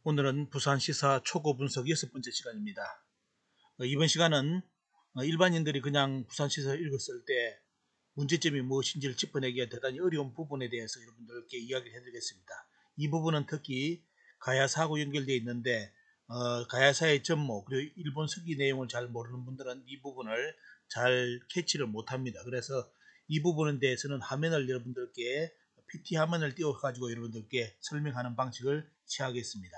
오늘은 부산시사 초고 분석 6번째 시간입니다. 이번 시간은 일반인들이 그냥 부산시사를 읽었을 때 문제점이 무엇인지를 짚어내기가 대단히 어려운 부분에 대해서 여러분들께 이야기를 해드리겠습니다. 이 부분은 특히 가야사하고 연결되어 있는데 가야사의 전모 그리고 일본 서기 내용을 잘 모르는 분들은 이 부분을 잘 캐치를 못합니다. 그래서 이 부분에 대해서는 화면을 여러분들께 PT 화면을 띄워가지고 여러분들께 설명하는 방식을 취하겠습니다.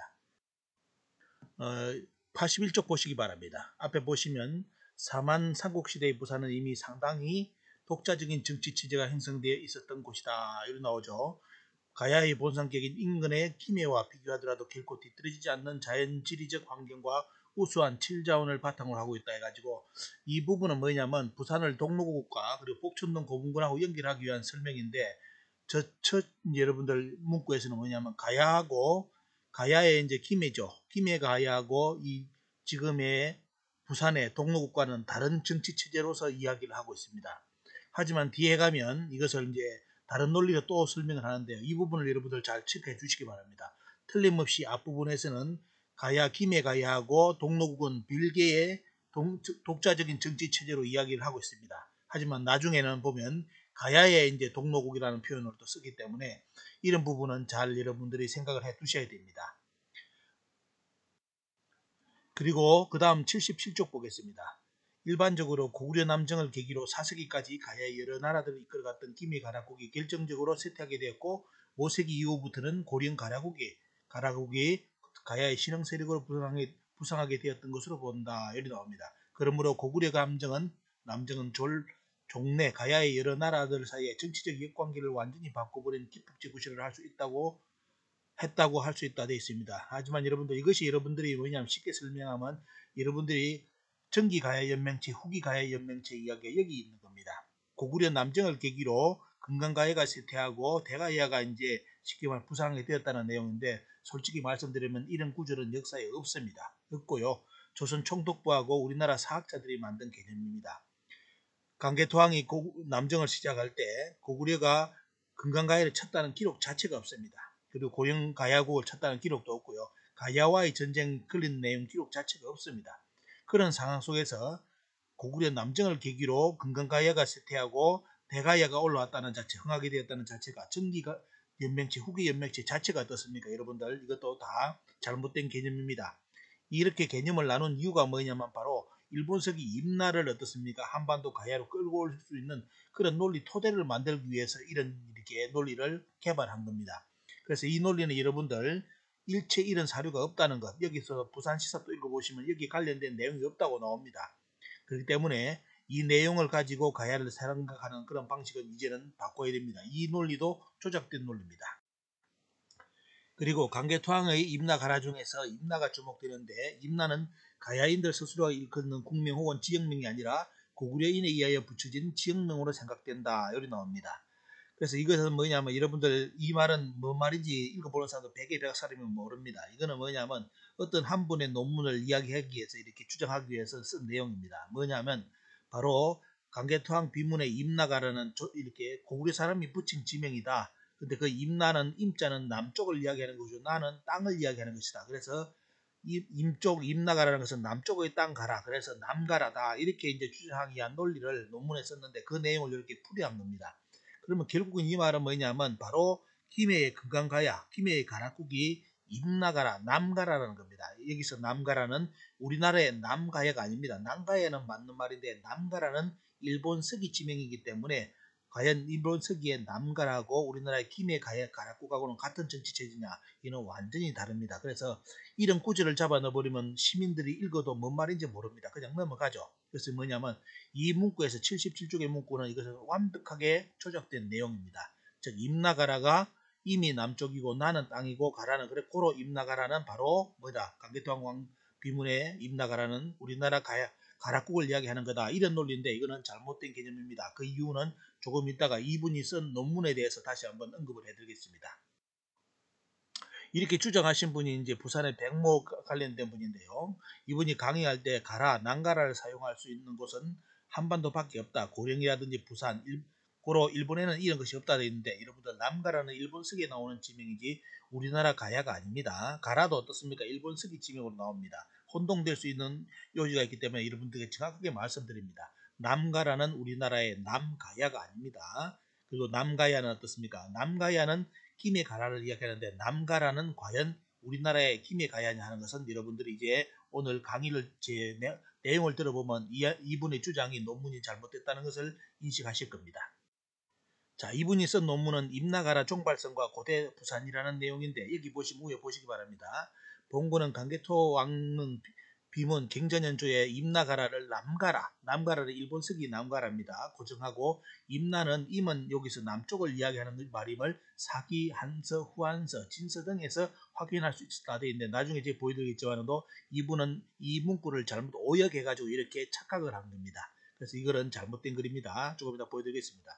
81쪽 보시기 바랍니다. 앞에 보시면 사만 삼국시대의 부산은 이미 상당히 독자적인 정치 체제가 형성되어 있었던 곳이다. 이렇게 나오죠. 가야의 본산격인 인근의 김해와 비교하더라도 결코 뒤떨어지지 않는 자연지리적 환경과 우수한 칠자원을 바탕으로 하고 있다 해가지고 이 부분은 뭐냐면 부산을 동로구과 그리고 복천동 고분군하고 연결하기 위한 설명인데 첫 여러분들 문구에서는 뭐냐면 가야의 이제 김해죠. 김해 가야하고 이 지금의 부산의 동로국과는 다른 정치 체제로서 이야기를 하고 있습니다. 하지만 뒤에 가면 이것을 이제 다른 논리로 또 설명을 하는데요. 이 부분을 여러분들 잘 체크해 주시기 바랍니다. 틀림없이 앞부분에서는 김해 가야하고 동로국은 별개의 독자적인 정치 체제로 이야기를 하고 있습니다. 하지만 나중에는 보면 가야의 이제 동로국이라는 표현을 또 쓰기 때문에 이런 부분은 잘 여러분들이 생각을 해 두셔야 됩니다. 그리고 그 다음 77쪽 보겠습니다. 일반적으로 고구려 남정을 계기로 4세기까지 가야의 여러 나라들을 이끌어갔던 김해 가락국이 결정적으로 쇠퇴하게 되었고 5세기 이후부터는 고령 가락국이 가야의 신흥 세력으로 부상하게 되었던 것으로 본다. 이렇게 나옵니다. 그러므로 고구려 남정은 종래 가야의 여러 나라들 사이의 정치적 역관계를 완전히 바꿔버린 기폭제 구실을 할 수 했다고 할 수 있다 되어 있습니다. 하지만 여러분들 이것이 여러분들이 뭐냐면 쉽게 설명하면 여러분들이 전기 가야 연맹체, 후기 가야 연맹체 이야기가 여기 있는 겁니다. 고구려 남정을 계기로 금강 가야가 쇠퇴하고 대가야가 이제 쉽게 말해 부상하게 되었다는 내용인데 솔직히 말씀드리면 이런 구절은 역사에 없습니다. 없고요. 조선 총독부하고 우리나라 사학자들이 만든 개념입니다. 강개토항이 남정을 시작할 때 고구려가 금강가야를 쳤다는 기록 자체가 없습니다. 그리고 고령 가야국을 쳤다는 기록도 없고요. 가야와의 전쟁 걸린 내용 기록 자체가 없습니다. 그런 상황 속에서 고구려 남정을 계기로 금강가야가 쇠퇴하고 대가야가 올라왔다는 자체, 흥하게 되었다는 자체가 전기가 연맹체, 후기 연맹체 자체가 어떻습니까? 여러분들 이것도 다 잘못된 개념입니다. 이렇게 개념을 나눈 이유가 뭐냐면 바로 일본석이 임나를 어떻습니까? 한반도 가야로 끌고 올 수 있는 그런 논리 토대를 만들기 위해서 이렇게 논리를 개발한 겁니다. 그래서 이 논리는 여러분들 일체 이런 사료가 없다는 것, 여기서 부산시사도 읽어보시면 여기 관련된 내용이 없다고 나옵니다. 그렇기 때문에 이 내용을 가지고 가야를 생각하는 그런 방식은 이제는 바꿔야 됩니다. 이 논리도 조작된 논리입니다. 그리고 강개토항의 임나 가라 중에서 임나가 주목되는데 임나는 가야인들 스스로가 일컫는 국명 혹은 지역명이 아니라 고구려인에 의하여 붙여진 지역명으로 생각된다. 여기 나옵니다. 그래서 이것은 뭐냐면 여러분들 이 말은 뭔 말인지 읽어보는 사람도 100에 100살이면 모릅니다. 이거는 뭐냐면 어떤 한 분의 논문을 이야기하기 위해서 이렇게 주장하기 위해서 쓴 내용입니다. 뭐냐면 바로 강개토항 비문에 임나가라는 이렇게 고구려 사람이 붙인 지명이다. 근데 그 임나는 임자는 남쪽을 이야기하는 것이고 나는 땅을 이야기하는 것이다. 그래서 임나가라는 것은 남쪽의 땅 가라. 그래서 남가라다. 이렇게 이제 주장하기 위한 논리를 논문에 썼는데 그 내용을 이렇게 풀이한 겁니다. 그러면 결국은 이 말은 뭐냐면 바로 김해의 금강가야, 김해의 가락국이 임나가라, 남가라라는 겁니다. 여기서 남가라는 우리나라의 남가야가 아닙니다. 남가야는 맞는 말인데 남가라는 일본 서기 지명이기 때문에 과연 일본 서기의 남가라고 우리나라의 김해 가락국하고는 같은 정치 체제냐? 이는 완전히 다릅니다. 그래서 이런 구절을 잡아 넣어버리면 시민들이 읽어도 뭔 말인지 모릅니다. 그냥 넘어가죠. 그래서 뭐냐면 이 문구에서 77쪽의 문구는 이것은 완벽하게 조작된 내용입니다. 즉 임나가라가 이미 남쪽이고 나는 땅이고 가라는 그래 고로 임나가라는 바로 뭐다? 강개토항 비문의 임나가라는 우리나라 가락국을 이야기하는 거다. 이런 논리인데 이거는 잘못된 개념입니다. 그 이유는 조금 이따가 이분이 쓴 논문에 대해서 다시 한번 언급을 해드리겠습니다. 이렇게 주장하신 분이 이제 부산의 백모 관련된 분인데요. 이분이 강의할 때 가라, 난가라를 사용할 수 있는 곳은 한반도밖에 없다. 고령이라든지 부산, 고로 일본에는 이런 것이 없다 되어 있는데 여러분들 남가라는 일본석에 나오는 지명이지 우리나라 가야가 아닙니다. 가라도 어떻습니까? 일본석이 지명으로 나옵니다. 혼동될 수 있는 요지가 있기 때문에 여러분들에게 정확하게 말씀드립니다. 남가라는 우리나라의 남가야가 아닙니다. 그리고 남가야는 어떻습니까? 남가야는 김해 가라를 이야기하는데 남가라는 과연 우리나라의 김해 가야냐 하는 것은 여러분들이 이제 오늘 강의를 제 내용을 들어보면 이분의 주장이 논문이 잘못됐다는 것을 인식하실 겁니다. 자, 이분이 쓴 논문은 임나가라 종발성과 고대 부산이라는 내용인데 여기 보시면 위에 보시기 바랍니다. 본군은 강개토 왕릉 비문 갱전연조의 임나가라를 남가라를 일본석이 남가라입니다. 고정하고 임나는 임은 여기서 남쪽을 이야기하는 말임을 사기, 한서, 후한서, 진서 등에서 확인할 수 있다 되어 있는데 나중에 제가 보여드리겠지만도 이분은 이 문구를 잘못 오역해가지고 이렇게 착각을 한 겁니다. 그래서 이거는 잘못된 글입니다. 조금 이따 보여드리겠습니다.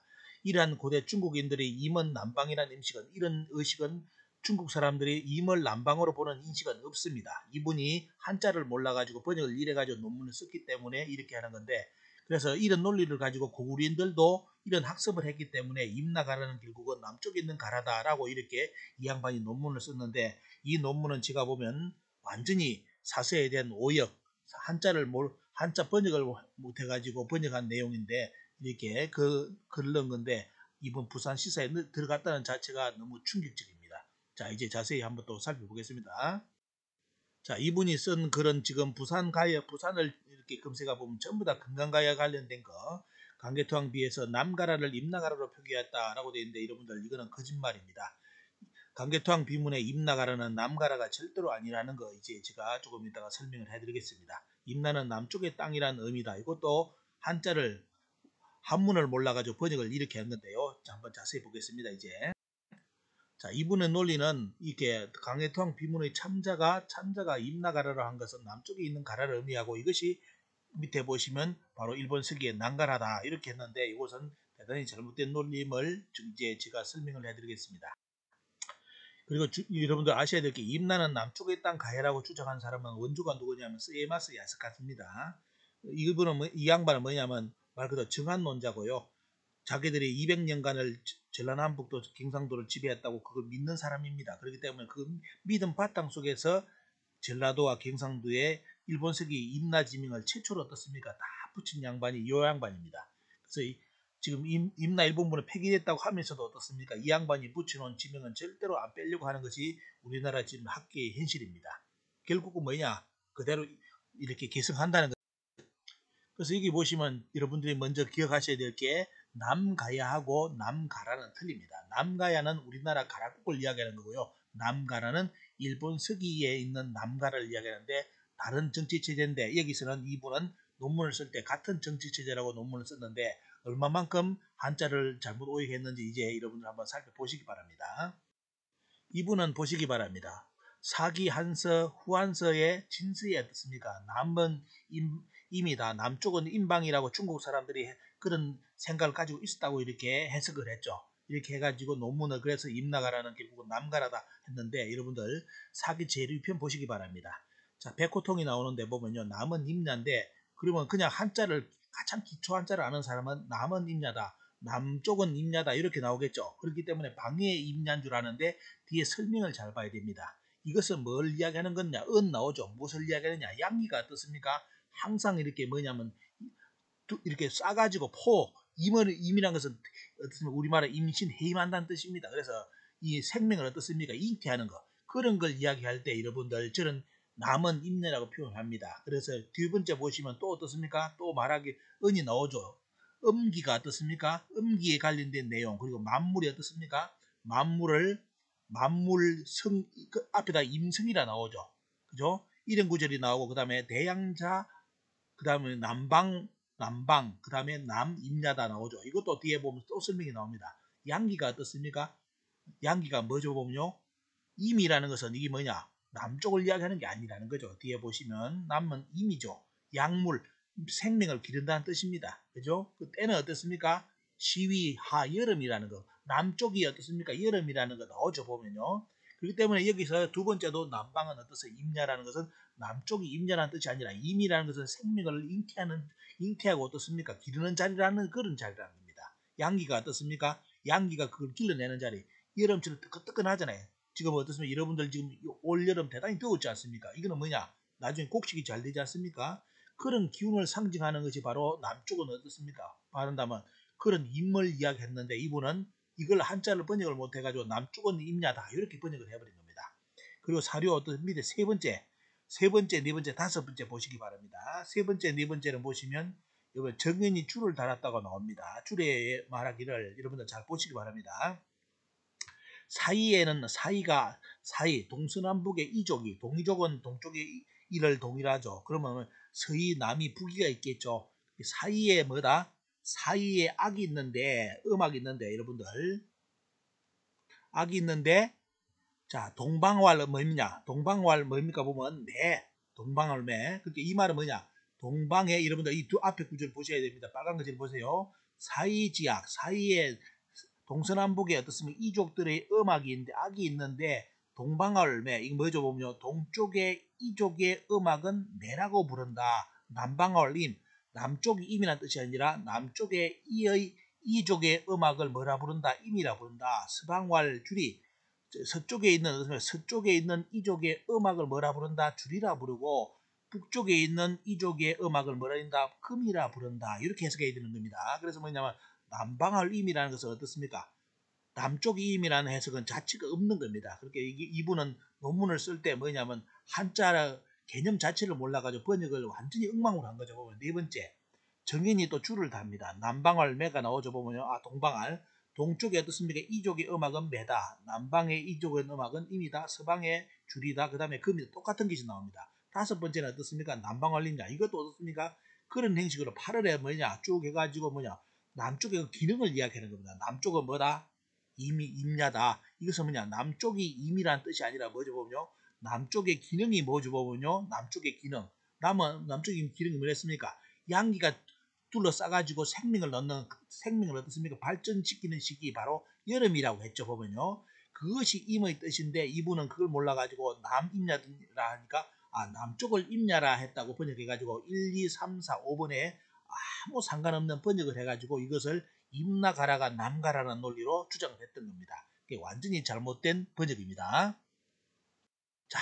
이러한 고대 중국인들이 임은 남방이라는 이런 의식은 중국 사람들이 임을 남방으로 보는 인식은 없습니다. 이분이 한자를 몰라가지고 번역을 이래가지고 논문을 썼기 때문에 이렇게 하는 건데 그래서 이런 논리를 가지고 고구려인들도 이런 학습을 했기 때문에 임나가라는 결국은 남쪽에 있는 가라다라고 이렇게 이 양반이 논문을 썼는데 이 논문은 제가 보면 완전히 사서에 대한 오역, 한자 번역을 못해가지고 번역한 내용인데 이렇게 글른 건데 이번 부산 시사에 들어갔다는 자체가 너무 충격적입니다. 자, 이제 자세히 한번 또 살펴보겠습니다. 자, 이분이 쓴 글은 지금 부산을 이렇게 검색해 보면 전부 다 금강가야 관련된 거. 강개토항 비해서 남가라를 임나가라로 표기했다라고 되어 있는데 여러분들 이거는 거짓말입니다. 강개토항 비문의 임나가라는 남가라가 절대로 아니라는 거 이제 제가 조금 이따가 설명을 해드리겠습니다. 임나는 남쪽의 땅이라는 의미다. 이것도 한문을 몰라가지고 번역을 이렇게 한 건데요. 자, 한번 자세히 보겠습니다. 이제. 자, 이분의 논리는 이게 강개토항 비문의 참자가 임나가라로 한 것은 남쪽에 있는 가라를 의미하고 이것이 밑에 보시면 바로 일본 서기의 난가라다 이렇게 했는데 이것은 대단히 잘못된 논리임을 이제 제가 설명을 해드리겠습니다. 그리고 여러분들 아셔야 될 게 임나는 남쪽의 땅 가야라고 주장한 사람은 원주가 누구냐면 스에마스 야스카스입니다. 이 양반은 뭐냐면 말 그대로 정한론자고요. 자기들이 200년간을 전라남북도 경상도를 지배했다고 그걸 믿는 사람입니다. 그렇기 때문에 그 믿음 바탕 속에서 전라도와 경상도에 일본석이 임나지명을 최초로 어떻습니까? 다 붙인 양반이 이 양반입니다. 그래서 지금 임나 일본문은 폐기됐다고 하면서도 어떻습니까? 이 양반이 붙여놓은 지명은 절대로 안 빼려고 하는 것이 우리나라 지금 학계의 현실입니다. 결국은 뭐냐? 그대로 이렇게 계승한다는 것. 그래서 여기 보시면 여러분들이 먼저 기억하셔야 될 게 남가야하고 남가라는 틀립니다. 남가야는 우리나라 가락국을 이야기하는 거고요. 남가라는 일본 서기에 있는 남가를 이야기하는데 다른 정치체제인데 여기서는 이분은 논문을 쓸 때 같은 정치체제라고 논문을 썼는데 얼마만큼 한자를 잘못 오역했는지 이제 여러분들 한번 살펴보시기 바랍니다. 이분은 보시기 바랍니다. 사기 한서 후한서의 진서에 어떻습니까? 남은 임이다. 남쪽은 임방이라고 중국 사람들이 그런 생각을 가지고 있었다고 이렇게 해석을 했죠. 이렇게 해가지고 논문을 그래서 임나가라는 결국은 남가라다 했는데 여러분들 사기 제1편 보시기 바랍니다. 자, 백호통이 나오는데 보면요. 남은 임야인데 그러면 그냥 한자를 가장 기초 한자를 아는 사람은 남은 임야다. 남쪽은 임야다 이렇게 나오겠죠. 그렇기 때문에 방해의 임야인 줄 아는데 뒤에 설명을 잘 봐야 됩니다. 이것은 뭘 이야기하는 거냐? 나오죠. 무엇을 이야기하느냐? 양기가 어떻습니까? 항상 이렇게 뭐냐면 이렇게 싸가지고 임이란 것은 어떻습니까? 우리말에 임신 해임한다는 뜻입니다. 그래서 이 생명을 어떻습니까? 잉태하는 거. 그런 걸 이야기할 때 여러분들 저는 남은 임내라고 표현합니다. 그래서 두 번째 보시면 또 어떻습니까? 또 말하기 은이 나오죠. 음기가 어떻습니까? 음기에 관련된 내용 그리고 만물이 어떻습니까? 만물 그 앞에다 임성이라 나오죠. 그죠? 이런 구절이 나오고 그 다음에 대양자 그 다음에 남방 그 다음에 남임야다 나오죠. 이것도 뒤에 보면 또 설명이 나옵니다. 양기가 어떻습니까? 양기가 뭐죠 보면요. 임이라는 것은 이게 뭐냐? 남쪽을 이야기하는 게 아니라는 거죠. 뒤에 보시면 남은 임이죠. 약물 생명을 기른다는 뜻입니다. 그죠? 그 때는 어떻습니까? 시위, 하, 여름이라는 거. 남쪽이 어떻습니까? 여름이라는 거 나오죠, 보면요. 그렇기 때문에 여기서 두 번째도 남방은 어떠세요? 임야라는 것은 남쪽이 임야라는 뜻이 아니라 임이라는 것은 생명을 잉태하고 어떻습니까? 기르는 자리라는 그런 자리라는 겁니다. 양기가 어떻습니까? 양기가 그걸 길러내는 자리. 여름처럼 뜨끈뜨끈하잖아요. 지금 어떻습니까? 여러분들 지금 올 여름 대단히 더웠지 않습니까? 이거는 뭐냐? 나중에 곡식이 잘 되지 않습니까? 그런 기운을 상징하는 것이 바로 남쪽은 어떻습니까? 말한다면 그런 임을 이야기했는데 이분은 이걸 한자를 번역을 못해가지고 남쪽은 임야다 이렇게 번역을 해버린 겁니다. 그리고 사료 어떤 밑에 세 번째, 네 번째, 다섯 번째 보시기 바랍니다. 세 번째, 네 번째는 보시면 여러분 정연이 줄을 달았다고 나옵니다. 줄에 말하기를 여러분들 잘 보시기 바랍니다. 사이에는 사이 동서남북의 이족이 동이족은 동쪽의 이를 동일하죠. 그러면 서이 남이 북이가 있겠죠. 사이에 뭐다? 사이에 악이 있는데 음악이 있는데 여러분들 악이 있는데 자 동방왈 뭐냐? 동방왈 뭡니까 보면 매 동방을 매. 그러니까 이 말은 뭐냐? 동방에 여러분들 이 두 앞에 구절 보셔야 됩니다. 빨간 거지 보세요. 사이지악 사이에 동서남북에 어떻습니까? 이족들의 음악이 있는데 악이 있는데 동방얼매 이거 뭐죠 보면 동쪽의 이족의 음악은 매라고 부른다. 남방얼임 남쪽이 임이라는 뜻이 아니라 남쪽의 이의 이족의 음악을 뭐라 부른다? 임이라 부른다. 서방왈 줄이 서쪽에 있는 이족의 음악을 뭐라 부른다? 줄이라 부르고 북쪽에 있는 이족의 음악을 뭐라 부른다? 금이라 부른다. 이렇게 해석해야 되는 겁니다. 그래서 뭐냐면 남방할 임이라는 것은 어떻습니까? 남쪽의 임이라는 해석은 자체가 없는 겁니다. 그렇게 이분은 논문을 쓸 때 뭐냐면 한자 개념 자체를 몰라가지고 번역을 완전히 엉망으로 한 거죠. 보면 네 번째 정연이 또 줄을 답니다. 남방할 매가 나오죠. 보면요. 동방할 동쪽에 어떻습니까? 이족의 음악은 매다. 남방의 이족의 음악은 임이다. 서방의 줄이다. 그 다음에 금이다. 똑같은 것이 나옵니다. 다섯 번째는 어떻습니까? 남방할림자. 이것도 어떻습니까? 그런 형식으로 8월에 뭐냐 쭉 해가지고 뭐냐 남쪽의 기능을 이야기하는 겁니다. 남쪽은 뭐다? 임야다. 이것은 뭐냐? 남쪽이 임이라는 뜻이 아니라 뭐죠 보면요. 남쪽의 기능이 뭐죠 보면요. 남쪽의 기능. 남쪽의 기능이 뭐랬습니까? 양기가 둘러싸가지고 생명을 어떻습니까? 발전시키는 시기 바로 여름이라고 했죠 보면요. 그것이 임의 뜻인데 이분은 그걸 몰라가지고 남임야라 하니까 남쪽을 임야라 했다고 번역해가지고 1, 2, 3, 4, 5번에 아무 상관없는 번역을 해가지고 이것을 임나가라가 남가라는 논리로 주장을 했던 겁니다. 그게 완전히 잘못된 번역입니다. 자,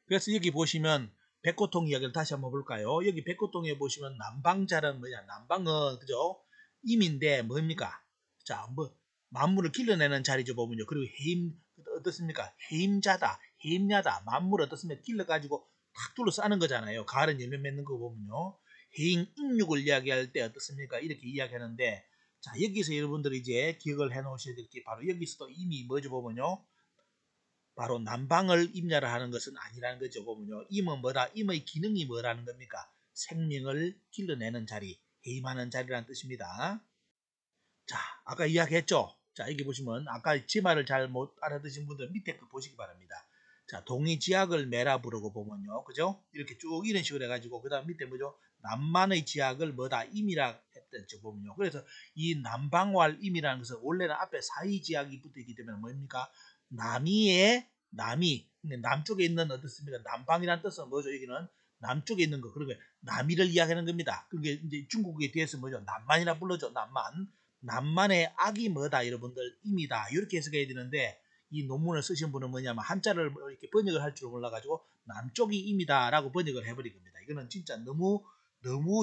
그래서 여기 보시면 백호통 이야기를 다시 한번 볼까요? 여기 백호통에 보시면 남방자는 뭐냐? 남방은 그죠? 임인데 뭡니까? 자, 뭐 만물을 길러내는 자리죠 보면요. 그리고 해임 어떻습니까? 해임자다, 해임야다. 만물 어떻습니까? 길러가지고 탁 둘러싸는 거잖아요. 가을은 열매 맺는 거 보면요. 해임 인육을 이야기할 때 어떻습니까? 이렇게 이야기하는데 자 여기서 여러분들이 이제 기억을 해 놓으셔야 될 게 바로 여기서도 이미 뭐죠 보면요. 바로 남방을 임야라 하는 것은 아니라는 거죠. 보면요. 임은 뭐다? 임의 기능이 뭐라는 겁니까? 생명을 길러내는 자리, 해임하는 자리라는 뜻입니다. 자, 아까 이야기했죠? 자, 여기 보시면 아까 제 말을 잘 못 알아듣신 분들 밑에 거 보시기 바랍니다. 자, 동의지약을 매라 부르고 보면요. 그죠? 이렇게 쭉 이런 식으로 해가지고 그 다음 밑에 뭐죠? 남만의 지약을 뭐다? 임이라 했던 보면요. 그래서 이 남방왈 임이라는 것은 원래는 앞에 사이지약이 붙어 있기 때문에 뭡니까? 남이 남쪽에 있는 어떻습니까? 남방이라는 뜻은 뭐죠? 여기는 남쪽에 있는 거 그러면 남이를 이야기하는 겁니다. 그게 이제 중국에 대해서 뭐죠? 남만이라 불러죠. 남만의 악이 뭐다 여러분들 임이다 이렇게 해석해야 되는데 이 논문을 쓰신 분은 뭐냐면 한자를 이렇게 번역을 할 줄 몰라가지고 남쪽이 임이다라고 번역을 해버린 겁니다. 이거는 진짜 너무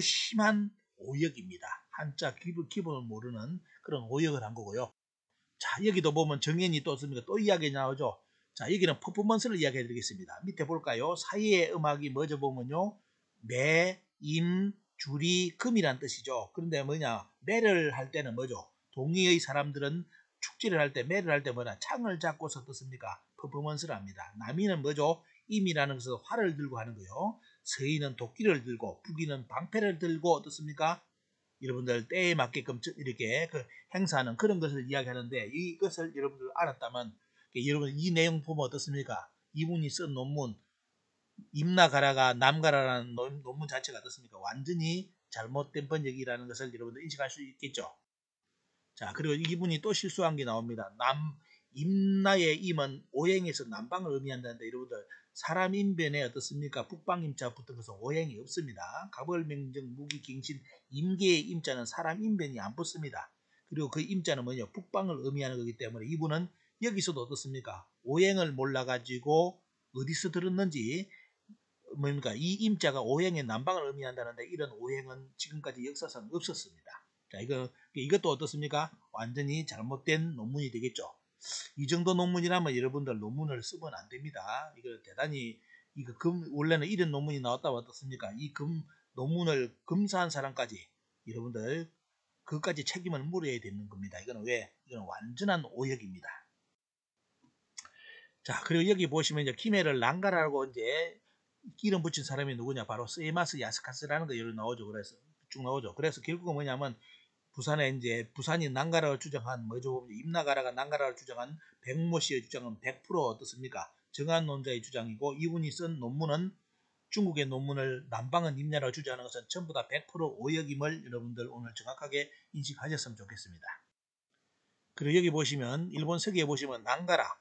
심한 오역입니다. 한자 기본을 모르는 그런 오역을 한 거고요. 자 여기도 보면 정연이 또 씁니까? 또 이야기 나오죠. 자 여기는 퍼포먼스를 이야기해 드리겠습니다. 밑에 볼까요? 사이의 음악이 뭐죠 보면요. 매, 임, 줄이, 금이란 뜻이죠. 그런데 뭐냐 매를 할 때는 뭐죠? 동의의 사람들은 축제를 할 때 매를 할 때 뭐냐 창을 잡고서 어떻습니까? 퍼포먼스를 합니다. 남이는 뭐죠? 임이라는 것은 활을 들고 하는 거요. 서인은 도끼를 들고 북이는 방패를 들고 어떻습니까? 여러분들 때에 맞게끔 이렇게 행사하는 그런 것을 이야기하는데 이것을 여러분들 알았다면 여러분 이 내용 보면 어떻습니까? 이분이 쓴 논문 임나가라가 남가라라는 논문 자체가 어떻습니까? 완전히 잘못된 번역이라는 것을 여러분들 인식할 수 있겠죠. 자 그리고 이분이 또 실수한 게 나옵니다. 임나의 임은 오행에서 남방을 의미한다는데 여러분들 사람 인변에 어떻습니까? 북방임자 붙은 것은 오행이 없습니다. 가벌명정 무기갱신 임계의 임자는 사람 인변이 안 붙습니다. 그리고 그 임자는 뭐냐 북방을 의미하는 거기 때문에 이분은 여기서도 어떻습니까? 오행을 몰라가지고 어디서 들었는지 뭡니까? 이 임자가 오행의 남방을 의미한다는데 이런 오행은 지금까지 역사상 없었습니다. 자, 이것도 어떻습니까? 완전히 잘못된 논문이 되겠죠. 이 정도 논문이라면 여러분들 논문을 쓰면 안 됩니다. 이거 대단히 원래는 이런 논문이 나왔다고 어떻습니까? 논문을 검사한 사람까지 여러분들 그까지 책임을 물어야 되는 겁니다. 이거는 왜? 이거는 완전한 오역입니다. 자, 그리고 여기 보시면 이제 키메를 랑가라고 이제 이름 붙인 사람이 누구냐? 바로 세마스 야스카스라는 거 여기 나오죠. 그래서 쭉 나오죠. 그래서 결국은 뭐냐면 부산이 난가라를 주장한 뭐죠? 임나가라가 난가라를 주장한 백모 씨의 주장은 100% 어떻습니까? 정한론자의 주장이고 이분이 쓴 논문은 중국의 논문을 남방은 임나라를 주장하는 것은 전부 다 100% 오역임을 여러분들 오늘 정확하게 인식하셨으면 좋겠습니다. 그리고 여기 보시면 일본 서기에 보시면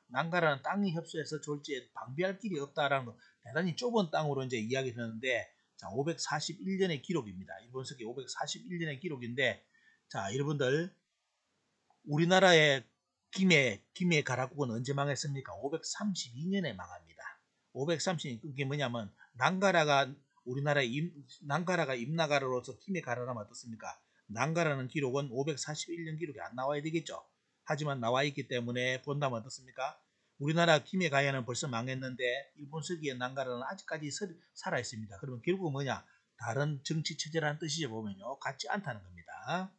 난가라는 땅이 협소해서 졸지에 방비할 길이 없다라는 거 대단히 좁은 땅으로 이제 이야기하는데 자 541년의 기록입니다. 일본 서기 541년의 기록인데 자 여러분들 우리나라의 김해 가락국은 언제 망했습니까? 532년에 망합니다. 532년 그게 뭐냐면 난가라가 임나가라로서 김해 가라라면 어떻습니까? 난가라는 기록은 541년 기록이 안 나와야 되겠죠. 하지만 나와 있기 때문에 본다면 어떻습니까? 우리나라 김해 가야는 벌써 망했는데 일본 서기의 난가라는 아직까지 살아 있습니다. 그러면 결국은 뭐냐? 다른 정치 체제라는 뜻이죠. 보면요. 같지 않다는 겁니다.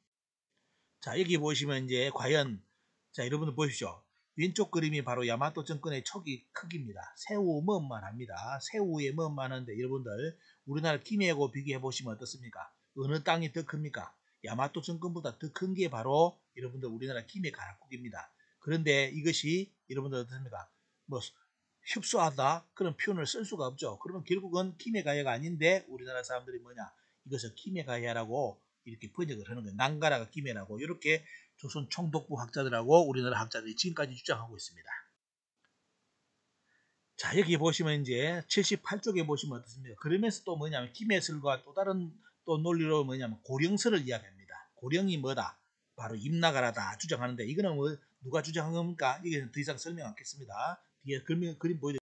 자, 여기 보시면 이제 과연 자, 여러분들 보십시오. 왼쪽 그림이 바로 야마토 정권의 초기 크기입니다. 새우먼만 합니다. 새우의 먼만 하는데 여러분들 우리나라 김해하고 비교해 보시면 어떻습니까? 어느 땅이 더 큽니까? 야마토 정권보다 더 큰 게 바로 여러분들 우리나라 김해 가락국입니다. 그런데 이것이 여러분들 어떻습니까? 뭐 협소하다 그런 표현을 쓸 수가 없죠. 그러면 결국은 김해 가야가 아닌데 우리나라 사람들이 뭐냐? 이것을 김해 가야라고 이렇게 번역을 하는 거예요. 난가라가 김해라고 이렇게 조선 총독부 학자들하고 우리나라 학자들이 지금까지 주장하고 있습니다. 자 여기 보시면 이제 78쪽에 보시면 어떻습니까? 그러면서 또 뭐냐면 김해설과 또 다른 또 논리로 뭐냐면 고령설을 이야기합니다. 고령이 뭐다? 바로 임나가라다 주장하는데 이거는 뭐 누가 주장한 겁니까? 이게 더 이상 설명 않겠습니다. 뒤에 그림 보여드릴게요.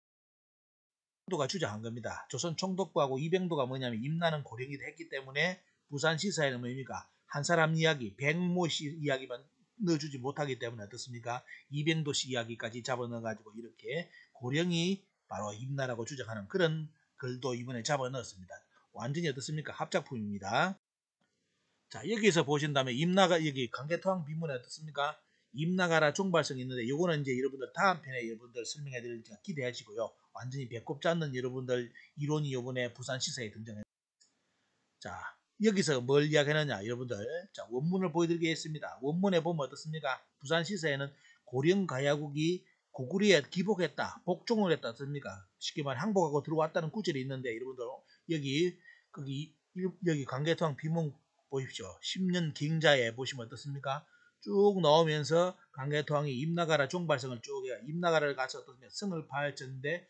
이병도가 주장한 겁니다. 조선 총독부하고 이병도가 뭐냐면 임나는 고령이다 했기 때문에 부산 시사에는 뭡니까? 한 사람 이야기, 백모 씨 이야기만 넣어주지 못하기 때문에 어떻습니까? 이병도 씨 이야기까지 잡아넣어가지고 이렇게 고령이 바로 임나라고 주장하는 그런 글도 이번에 잡아넣었습니다. 완전히 어떻습니까? 합작품입니다. 자 여기서 보신다면 임나가 여기 강개토항 비문에 어떻습니까? 임나가라 종발성이 있는데 요거는 이제 여러분들 다음 편에 여러분들 설명해 드리니까 기대하시고요. 완전히 배꼽 잡는 여러분들 이론이 요번에 부산 시사에 등장했습니다. 자 여기서 뭘 이야기하느냐 여러분들 자 원문을 보여드리겠습니다. 원문에 보면 어떻습니까? 부산 시사에는 고령 가야국이 고구려에 기복했다, 복종을 했다, 어떻습니까? 쉽게 말해 항복하고 들어왔다는 구절이 있는데 여러분들 여기 강개토항 비문 보십시오. 10년 경자에 보시면 어떻습니까? 쭉 나오면서 강개토항이 임나가라 종발성을 쭉 해요. 임나가라를 가서 어떻습니까? 성을 파헤쳤는데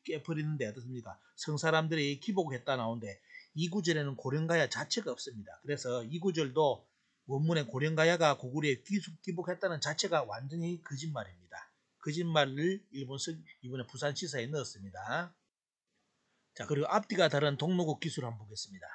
깨버리는데 어떻습니까? 성 사람들이 기복했다 나오는데 이 구절에는 고령가야 자체가 없습니다. 그래서 이 구절도 원문에 고령가야가 고구려에 기복했다는 자체가 완전히 거짓말입니다. 거짓말을 이번에 부산 시사에 넣었습니다. 자 그리고 앞뒤가 다른 동로국 기술 한번 보겠습니다.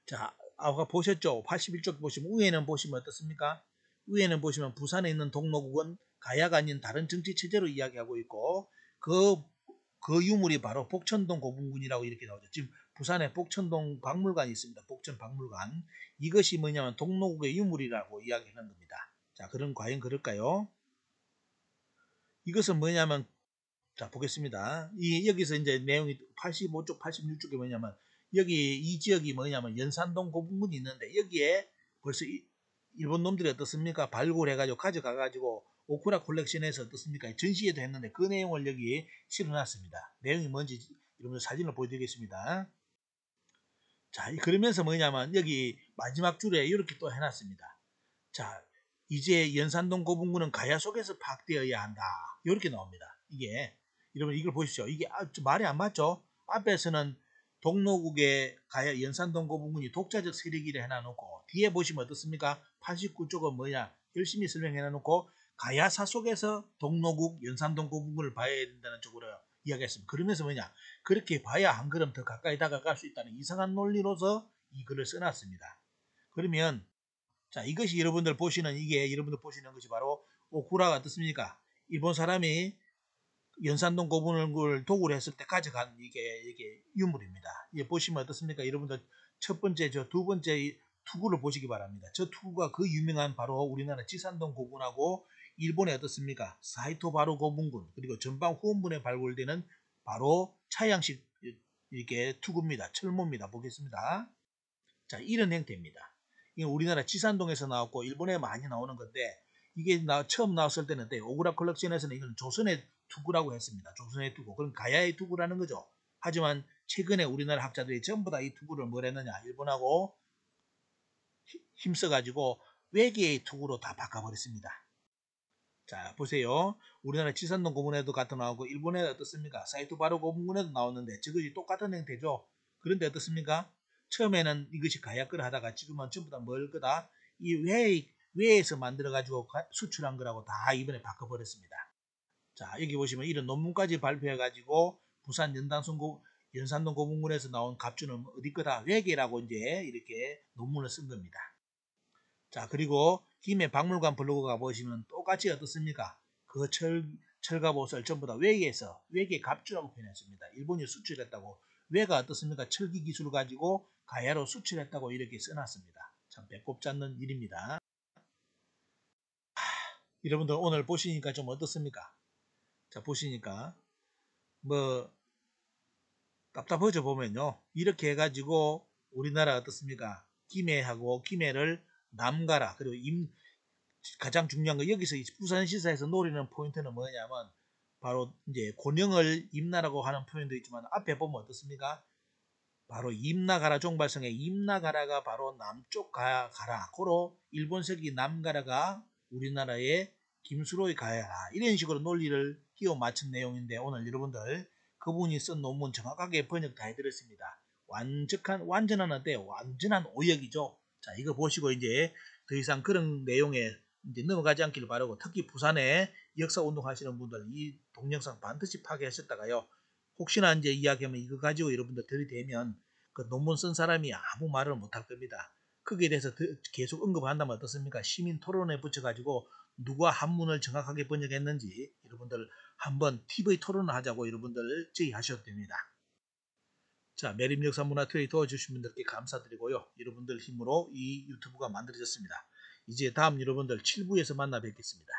자 아까 보셨죠? 81쪽 보시면 위에는 보시면 어떻습니까? 위에는 보시면 부산에 있는 동로국은 가야가 아닌 다른 정치 체제로 이야기하고 있고 그 유물이 바로 복천동 고분군이라고 이렇게 나오죠. 지금 부산에 복천동 박물관이 있습니다. 복천 박물관. 이것이 뭐냐면 동로국의 유물이라고 이야기하는 겁니다. 자, 과연 그럴까요? 이것은 뭐냐면, 자, 보겠습니다. 여기서 이제 내용이 85쪽, 86쪽이 뭐냐면, 여기 이 지역이 뭐냐면 연산동 고분군이 있는데, 여기에 벌써 일본 놈들이 어떻습니까? 발굴해가지고 가져가가지고 오쿠라 콜렉션에서 어떻습니까? 전시회도 했는데 그 내용을 여기 실어놨습니다. 내용이 뭔지 여러분들 사진을 보여드리겠습니다. 자, 그러면서 뭐냐면 여기 마지막 줄에 이렇게 또 해놨습니다. 자, 이제 연산동 고분군은 가야 속에서 파악되어야 한다. 이렇게 나옵니다. 여러분 이걸 보십시오. 이게 말이 안 맞죠? 앞에서는 동로국의 가야 연산동 고분군이 독자적 세력이라 해놔놓고 뒤에 보시면 어떻습니까? 89쪽은 뭐냐? 열심히 설명해 놓고 가야사 속에서 동로국 연산동 고분군을 봐야 된다는 쪽으로 이야기했습니다. 그러면서 뭐냐? 그렇게 봐야 한 걸음 더 가까이 다가갈 수 있다는 이상한 논리로서 이 글을 써놨습니다. 그러면 자, 이것이 여러분들 보시는 것이 바로 오쿠라가 어떻습니까? 일본 사람이 연산동 고분을 도구를 했을 때 가져간 이게 유물입니다. 이게 보시면 어떻습니까? 여러분들 첫 번째, 두 번째 투구를 보시기 바랍니다. 저 투구가 그 유명한 바로 우리나라 지산동 고분하고 일본의 어떻습니까? 사이토 바로 고분군 그리고 전방 후원분에 발굴되는 바로 차양식 이렇게 투구입니다. 철모입니다. 보겠습니다. 자, 이런 형태입니다. 이게 우리나라 지산동에서 나왔고 일본에 많이 나오는 건데 이게 처음 나왔을 때는 오구라 컬렉션에서는 이건 조선의 투구라고 했습니다. 조선의 투구. 그럼 가야의 투구라는 거죠. 하지만 최근에 우리나라 학자들이 전부 다 이 투구를 뭘 했느냐. 일본하고 힘써가지고 외계의 투구로 다 바꿔버렸습니다. 자, 보세요. 우리나라 지산동 고분에도 같이 나오고 일본에 어떻습니까? 사이토 바로 고분군에도 나오는데 저것이 똑같은 형태죠. 그런데 어떻습니까? 처음에는 이것이 가야 거를 하다가 지금은 전부 다 뭘 거다? 이 외에서 만들어가지고 수출한 거라고 다 이번에 바꿔버렸습니다. 자, 여기 보시면 이런 논문까지 발표해가지고 부산 연산동 고분군에서 나온 갑주는 어디 거다? 외계라고 이제 이렇게 논문을 쓴 겁니다. 자, 그리고 김해 박물관 블로그가 보시면 똑같이 어떻습니까? 그 철갑옷을 전부 다 외계 갑주라고 표현했습니다. 일본이 수출했다고. 외가 어떻습니까? 철기 기술을 가지고 가야로 수출했다고 이렇게 써놨습니다. 참 배꼽지 않는 일입니다. 여러분들 오늘 보시니까 좀 어떻습니까? 자, 보시니까 뭐 답답하죠. 보면요. 이렇게 해가지고 우리나라 어떻습니까? 김해를 남가라. 그리고 가장 중요한 거 여기서 부산시사에서 노리는 포인트는 뭐냐면 바로 이제 곤영을 임나라고 하는 표현도 있지만 앞에 보면 어떻습니까? 바로 임나가라 종발성의 임나가라가 바로 남쪽 가라. 고로 일본색이 남가라가 우리나라의 김수로의 가야라. 이런 식으로 논리를 끼워 맞춘 내용인데 오늘 여러분들 그분이 쓴 논문 정확하게 번역 다 해드렸습니다. 완전한 오역이죠. 자, 이거 보시고 이제 더 이상 그런 내용에 이제 넘어가지 않기를 바라고 특히 부산에 역사운동 하시는 분들 이 동영상 반드시 파괴하셨다가요. 혹시나 이제 이야기하면 이거 가지고 여러분들 들이대면 그 논문 쓴 사람이 아무 말을 못할 겁니다. 거기에 대해서 계속 언급한다면 어떻습니까? 시민 토론에 붙여가지고 누가 한문을 정확하게 번역했는지 여러분들 한번 TV 토론을 하자고 여러분들 제의하셔도 됩니다. 자, 매립역사문화투에 도와주신 분들께 감사드리고요. 여러분들 힘으로 이 유튜브가 만들어졌습니다. 이제 다음 여러분들 7부에서 만나 뵙겠습니다.